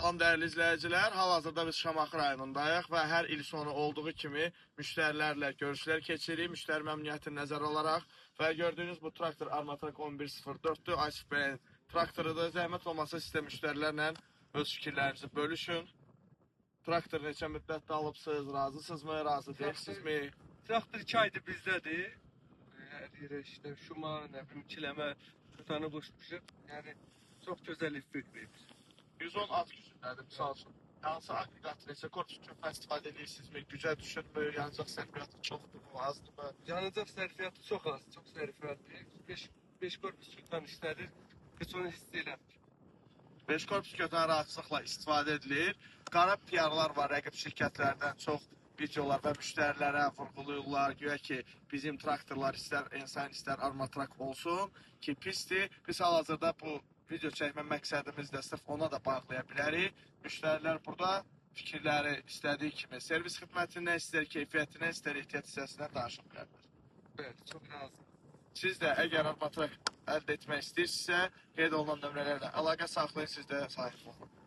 Salam dəyərli izləyicilər, hal-hazırda biz Şamaxı rayonundayıq və hər il sonu olduğu kimi müştərilərlə görüşlər keçirik, müştəri məmnuniyyətini nəzərə alaraq və gördüyünüz bu traktor Armatrak 1104-dür, Asif bəyin traktorudur. Zəhmət olmasa sizə müştərilərlə öz fikirlərinizi bölüşün. Traktor neçə müddətdə alıbsınız, razısınızmı, razı deyilsizmi? Traktor 2 aydır bizdədir. Hər yerə işte şuma, nə bilim, kiləmə, tutanı qoşmuşuq. Yəni çox gözəl effekt verir. 110 at gücündədir, misal üçün. Hansı aqreqat neçə korpus üçün istifadə edirsinizmi, gücə düşürmü, yanacaq sərfiyyatı çoxdur, azdırmı? Yanacaq sərfiyyatı çox az, çox sərfiyyatdır. 5 korpus tutan işlədir, heç onu hiss eləmir. 5 korpus götürən rahatlıqla istifadə edilir. Qara piyarlar var, rəqib şirkətlərdən çox videolar və müştərilərə vurğulayırlar. Güya ki, bizim traktorlar istər Ensign, istər Armatrak olsun ki, pisdir. Biz hal-hazırda bu video çəkmə məqsədimiz də sırf ona da bağlaya bilərik. Müştərilər burada fikirləri istədiyi kimi servis xidmətindən istər, keyfiyyətindən istər, ehtiyac hissəsindən danışa bilərlər. Bəli, çox razı. Siz də əgər Armatrak əldə etmək istəyirsinizsə, qeyd olunan nömrələrlə əlaqə saxlayın, siz də sahib olun.